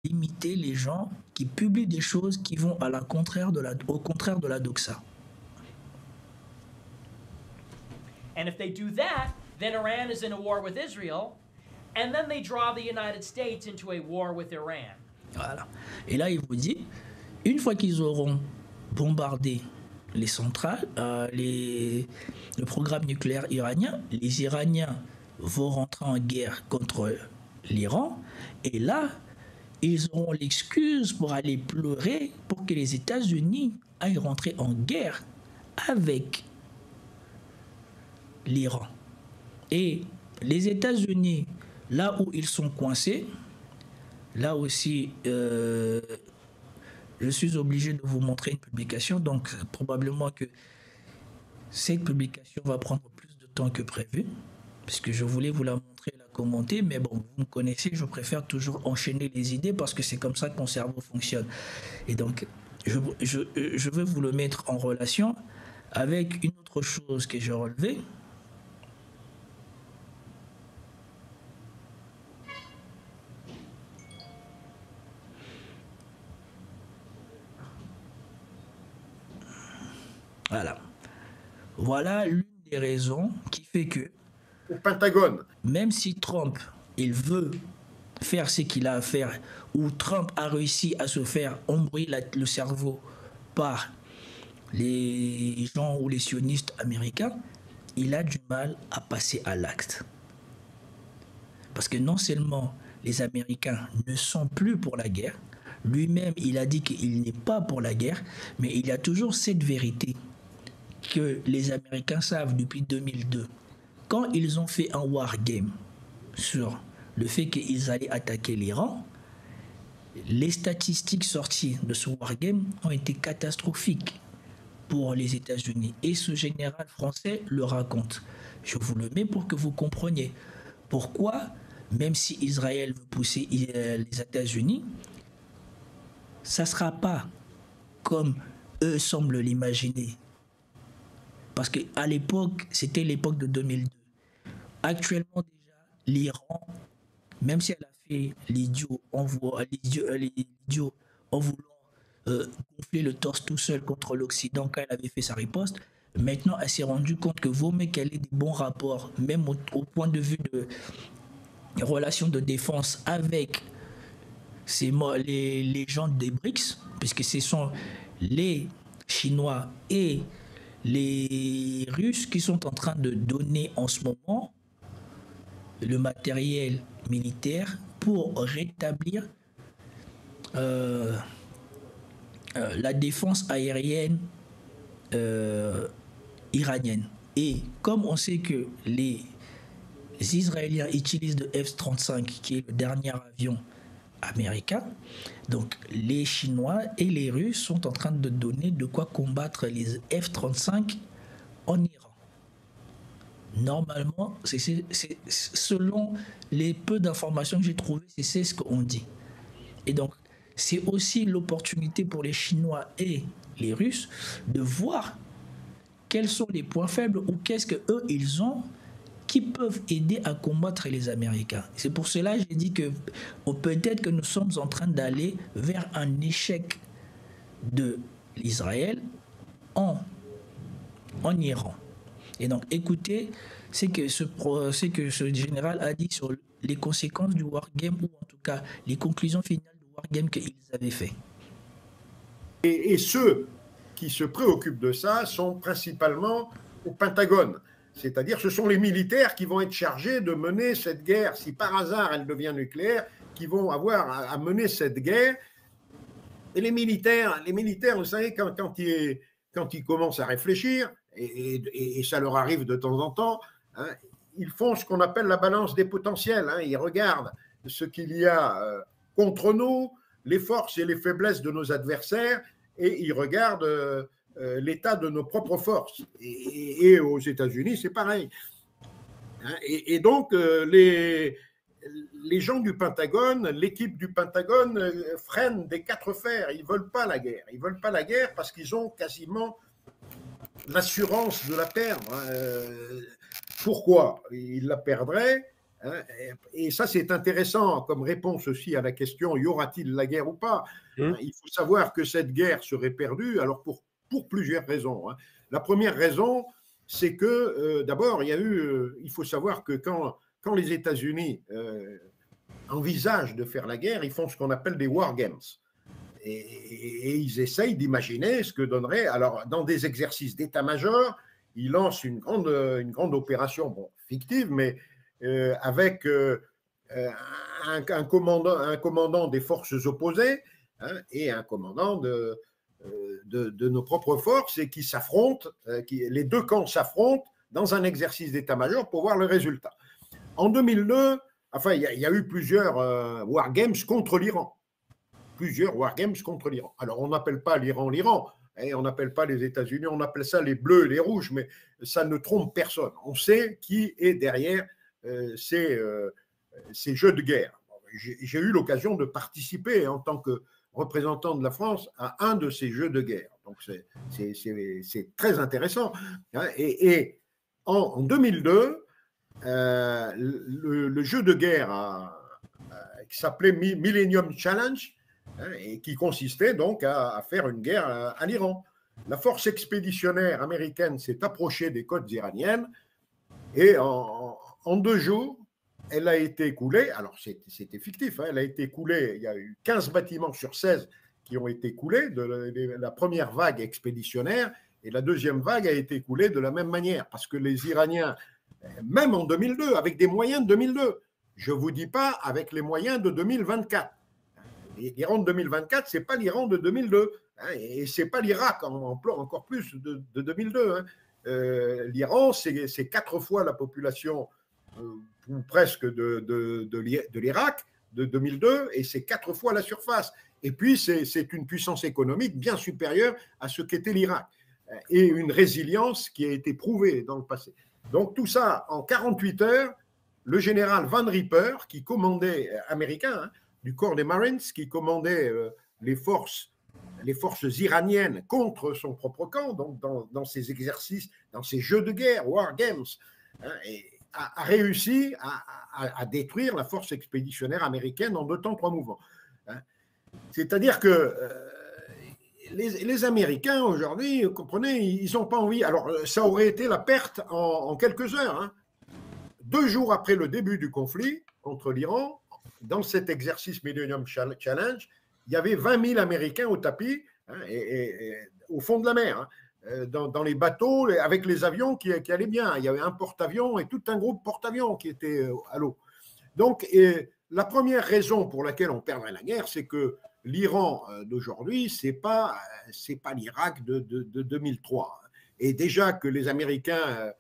limiter les gens qui publient des choses qui vont au contraire de la doxa. And if they do that, then Iran is in a war with Israel, and then they draw the United States into a war with Iran. Voilà. Et là, il vous dit, une fois qu'ils auront bombardé les centrales, le programme nucléaire iranien, les Iraniens vont rentrer en guerre contre l'Iran, et là, ils auront l'excuse pour aller pleurer pour que les États-Unis aillent rentrer en guerre avec l'Iran. Et les États-Unis, là où ils sont coincés, là aussi, je suis obligé de vous montrer une publication, donc probablement que cette publication va prendre plus de temps que prévu, puisque je voulais vous la montrer, la commenter, mais bon, vous me connaissez, je préfère toujours enchaîner les idées parce que c'est comme ça que mon cerveau fonctionne. Et donc, je vais vous le mettre en relation avec une autre chose que j'ai relevée. Voilà. Voilà l'une des raisons qui fait que, au Pentagone, même si Trump, il veut faire ce qu'il a à faire, ou Trump a réussi à se faire ombrer le cerveau par les gens ou les sionistes américains, il a du mal à passer à l'acte. Parce que non seulement les Américains ne sont plus pour la guerre, lui-même il a dit qu'il n'est pas pour la guerre, mais il y a toujours cette vérité que les Américains savent depuis 2002. Quand ils ont fait un wargame sur le fait qu'ils allaient attaquer l'Iran, les statistiques sorties de ce wargame ont été catastrophiques pour les États-Unis. Et ce général français le raconte. Je vous le mets pour que vous compreniez pourquoi, même si Israël veut pousser les États-Unis, ça ne sera pas comme eux semblent l'imaginer. Parce qu'à l'époque, c'était l'époque de 2002. Actuellement déjà, l'Iran, même si elle a fait l'idiot en voulant gonfler le torse tout seul contre l'Occident quand elle avait fait sa riposte, maintenant elle s'est rendue compte que vaut mieux qu'elle ait des bons rapports, même au point de vue de relations de défense avec les gens des BRICS, puisque ce sont les Chinois et les Russes qui sont en train de donner en ce moment le matériel militaire pour rétablir la défense aérienne iranienne. Et comme on sait que les Israéliens utilisent le F-35, qui est le dernier avion américain, donc les Chinois et les Russes sont en train de donner de quoi combattre les F-35 en Iran. Normalement, selon les peu d'informations que j'ai trouvées, c'est ce qu'on dit. Et donc, c'est aussi l'opportunité pour les Chinois et les Russes de voir quels sont les points faibles ou qu'est-ce qu'eux, ils ont qui peuvent aider à combattre les Américains. C'est pour cela que j'ai dit que peut-être que nous sommes en train d'aller vers un échec de l'Israël en Iran. Et donc, écoutez ce que ce général a dit sur les conséquences du wargame, ou en tout cas les conclusions finales du wargame qu'ils avaient fait. Et ceux qui se préoccupent de ça sont principalement au Pentagone. C'est-à-dire ce sont les militaires qui vont être chargés de mener cette guerre. Si par hasard elle devient nucléaire, qui vont avoir à mener cette guerre. Et les militaires, vous savez, quand ils commencent à réfléchir, et ça leur arrive de temps en temps, hein, ils font ce qu'on appelle la balance des potentiels. Hein, ils regardent ce qu'il y a contre nous, les forces et les faiblesses de nos adversaires, et ils regardent l'état de nos propres forces. Et aux États-Unis, c'est pareil. Hein, et donc, les gens du Pentagone, l'équipe du Pentagone freine des quatre fers. Ils ne veulent pas la guerre. Ils ne veulent pas la guerre parce qu'ils ont quasiment l'assurance de la perdre. Pourquoi ils la perdraient? Hein, et ça, c'est intéressant comme réponse aussi à la question, y aura-t-il la guerre ou pas? Il faut savoir que cette guerre serait perdue, alors pour plusieurs raisons. Hein. La première raison, c'est que d'abord, il faut savoir que quand les États-Unis envisagent de faire la guerre, ils font ce qu'on appelle des war games. Et ils essayent d'imaginer ce que donnerait. Alors, dans des exercices d'état-major, ils lancent une grande opération, bon, fictive, mais avec un commandant des forces opposées, hein, et un commandant de nos propres forces, et qui s'affrontent, les deux camps s'affrontent dans un exercice d'état-major pour voir le résultat. En 2002, enfin, il y a eu plusieurs war games contre l'Iran. Plusieurs war games contre l'Iran. Alors, on n'appelle pas l'Iran l'Iran, et on n'appelle pas les États-Unis, on appelle ça les bleus et les rouges, mais ça ne trompe personne. On sait qui est derrière ces jeux de guerre. J'ai eu l'occasion de participer en tant que représentant de la France à un de ces jeux de guerre. Donc, c'est très intéressant. Et en 2002, le jeu de guerre qui s'appelait Millennium Challenge, hein, et qui consistait donc à faire une guerre à l'Iran. La force expéditionnaire américaine s'est approchée des côtes iraniennes et en 2 jours, elle a été coulée. Alors, c'était fictif, hein, elle a été coulée. Il y a eu 15 bâtiments sur 16 qui ont été coulés de la première vague expéditionnaire, et la deuxième vague a été coulée de la même manière, parce que les Iraniens, même en 2002, avec des moyens de 2002, je ne vous dis pas avec les moyens de 2024. L'Iran de 2024, ce n'est pas l'Iran de 2002, hein, et ce n'est pas l'Irak encore plus de 2002. Hein. L'Iran, c'est 4 fois la population, ou presque, de l'Irak de 2002, et c'est 4 fois la surface. Et puis, c'est une puissance économique bien supérieure à ce qu'était l'Irak, et une résilience qui a été prouvée dans le passé. Donc, tout ça, en 48 heures, le général Van Ripper, qui commandait, américain, hein, du corps des Marines, qui commandait les forces iraniennes contre son propre camp, donc dans ces exercices, dans ces jeux de guerre, war games, hein, et a réussi à détruire la force expéditionnaire américaine en 2 temps 3 mouvements. Hein. C'est-à-dire que les Américains, aujourd'hui, vous comprenez, ils n'ont pas envie. Alors, ça aurait été la perte en quelques heures. Hein. 2 jours après le début du conflit contre l'Iran, dans cet exercice Millennium Challenge, il y avait 20 000 Américains au tapis, hein, et au fond de la mer, hein, dans les bateaux, avec les avions qui allaient bien. Il y avait un porte-avions et tout un groupe porte-avions qui était à l'eau. Donc, la première raison pour laquelle on perdrait la guerre, c'est que l'Iran d'aujourd'hui, ce n'est pas l'Irak de 2003. Et déjà que les Américains,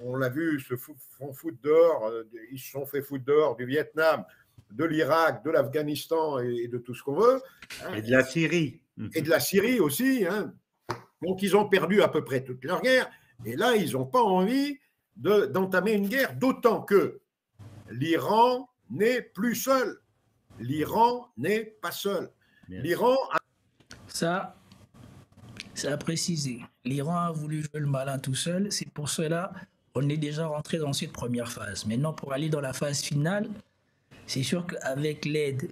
on l'a vu, se font foutre dehors, ils se sont fait foutre dehors du Vietnam, de l'Irak, de l'Afghanistan et de tout ce qu'on veut. Hein, et de la Syrie. Et de la Syrie aussi. Hein. Donc, ils ont perdu à peu près toute leur guerre. Et là, ils n'ont pas envie d'entamer une guerre, d'autant que l'Iran n'est plus seul. L'Iran n'est pas seul. L'Iran a... Ça a précisé. L'Iran a voulu jouer le malin tout seul. C'est pour cela qu'on est déjà rentré dans cette première phase. Maintenant, pour aller dans la phase finale, c'est sûr qu'avec l'aide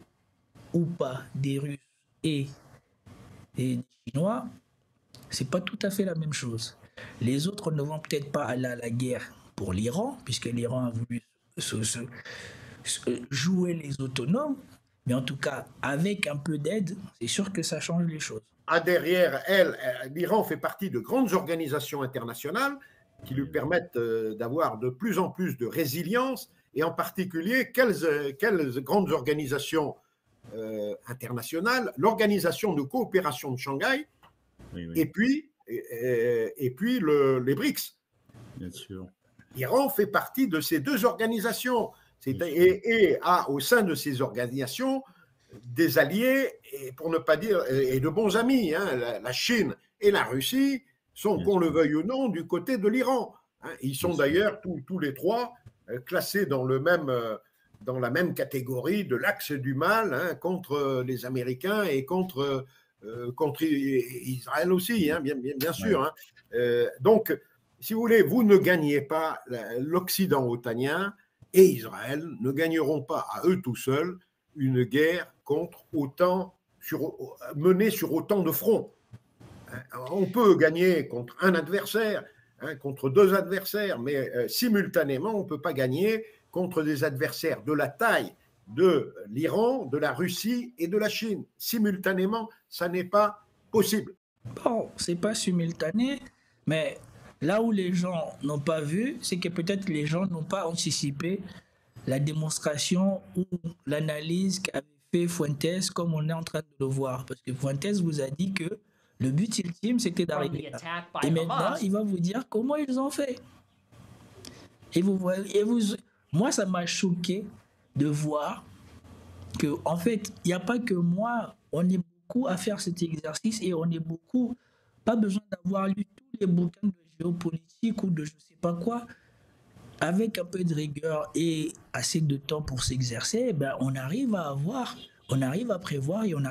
ou pas des Russes et des Chinois, c'est pas tout à fait la même chose. Les autres ne vont peut-être pas aller à la guerre pour l'Iran, puisque l'Iran a voulu jouer les autonomes, mais en tout cas, avec un peu d'aide, c'est sûr que ça change les choses. Derrière elle, l'Iran fait partie de grandes organisations internationales qui lui permettent d'avoir de plus en plus de résilience, et en particulier, quelles grandes organisations internationales? L'Organisation de coopération de Shanghai, oui. et puis les BRICS. Bien sûr. L'Iran fait partie de ces 2 organisations, et a au sein de ces organisations des alliés, et pour ne pas dire, et de bons amis. Hein. La Chine et la Russie sont, qu'on le veuille ou non, du côté de l'Iran. Hein. Ils sont d'ailleurs tous les 3 classés dans la même catégorie de l'axe du mal, hein, contre les Américains et contre Israël aussi, hein, bien sûr. Hein. Donc, si vous voulez, vous ne gagnez pas l'Occident otanien et Israël ne gagneront pas à eux tout seuls une guerre menée sur autant de fronts. On peut gagner contre un adversaire, contre deux adversaires, mais simultanément, on ne peut pas gagner contre des adversaires de la taille de l'Iran, de la Russie et de la Chine. Simultanément, ça n'est pas possible. Bon, c'est pas simultané, mais là où les gens n'ont pas vu, c'est que peut-être les gens n'ont pas anticipé la démonstration ou l'analyse qu'avait fait Fuentes, comme on est en train de le voir. Parce que Fuentes vous a dit que le but ultime, c'était from the d'arriver là. attack by Et maintenant, Hamas. il va vous dire comment ils ont fait. Et vous voyez, moi, ça m'a choqué de voir que, en fait, il n'y a pas que moi, on est beaucoup à faire cet exercice et on est beaucoup, pas besoin d'avoir lu tous les bouquins de géopolitique ou de je sais pas quoi. Avec un peu de rigueur et assez de temps pour s'exercer, ben on arrive à prévoir et on arrive